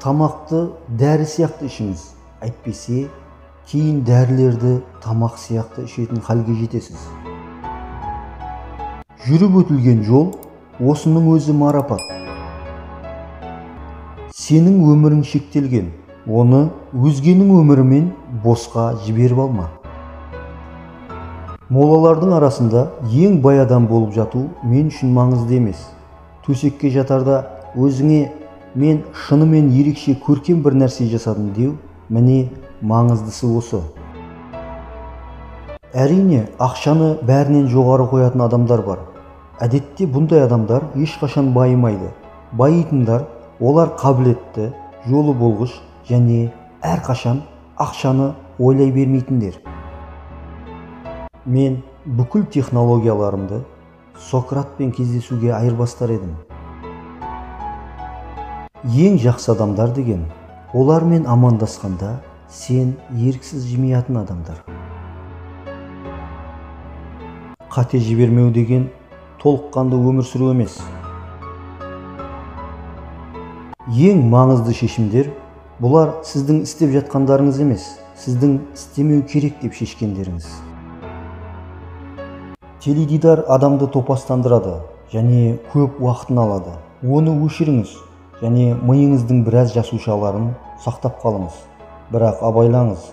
тамақты дәрі сияқты ішіңіз. Әйтпесе, кейін дәрілерді тамақ сияқты ішетін халге жетесіз. Жүріп өтілген жол осының өзі марапат. Сенің өмірің шектелген, оны өзгенің өмірімен босқа жіберіп алма. Молалардың арасында ең бай адам болып жату мен үшін маңызды емес. Төсекке жатарда өзіңе мен шынымен ерекше көркем бір нәрсе жасадым деу, міне маңыздысы осы. Әрине, ақшаны бәрінен жоғары қоятын адамдар бар. Әдетте бұндай адамдар ешқашан байымайды. Байитындар олар қабілетті, жолы болғыш және әрқашан ақшаны ойлай бермейтіндер. Мен бүкіл технологияларымды Сократпен кездесуге айырбастар едім. Ең жақсы адамдар деген, олармен амандасқанда сен еріксіз жымиятын адамдар. Қате жібермеу деген толыққанды өмір сүру емес. Ең маңызды шешімдер бұлар сіздің істеп жатқандарыңыз емес, сіздің істемеу керек деп шешкендеріңіз. Теледидар адамды топастандырады және көп уақытын алады. Оны өшіріңіз және миыңыздың біраз жасушаларын сақтап қалыңыз. Бірақ абайлаңыз,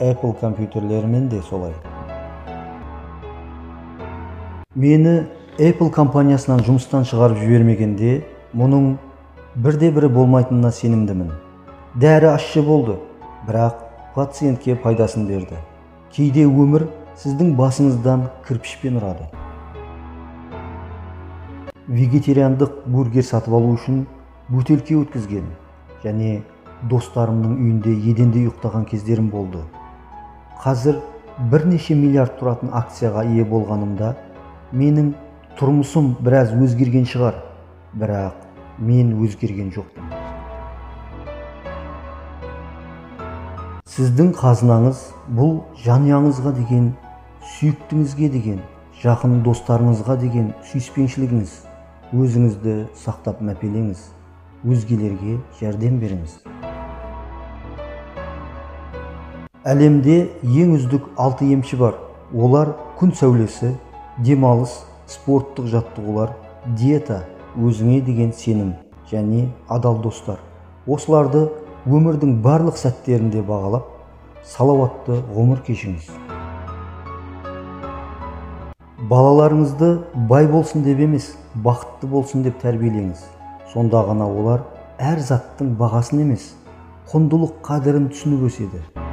Apple компьютерлерімен де солай. Мені Apple компаниясынан жұмыстан шығарып жібермегенде, мұның бірде-бірі болмайтынына сенімдімін. Дәрі ащы болды, бірақ пациентке пайдасын берді. Кейде өмір сіздің басыңыздан кірпішпен ұрады. Вегетариандық бургер сатып алу үшін бөтелке өткізген және достарымның үйінде еденде ұйықтаған кездерім болды. Қазір бірнеше миллиард тұратын акцияға ие болғанымда, менің тұрмысым біраз өзгерген шығар, бірақ мен өзгерген жоқпын. Сіздің қазынаңыз бұл жанұяңызға деген, сүйіктіңізге деген, жақын достарыңызға деген сүйіспеншілігіңіз. Өзіңізді сақтап мәпелеңіз, өзгелерге жәрдем беріңіз. Әлемде ең үздік 6 емші бар. Олар күн сәулесі, демалыс, спорттық жаттығулар, диета, өзіңе деген сенім және адал достар. Осыларды өмірдің барлық сәттерінде бағалап, салауатты ғұмыр кешіңіз. Балаларыңызды бай болсын деп емес, бақытты болсын деп тәрбиелеңіз. Сонда ғана олар әр заттың бағасын емес, құндылық қадірін түсініп өседі.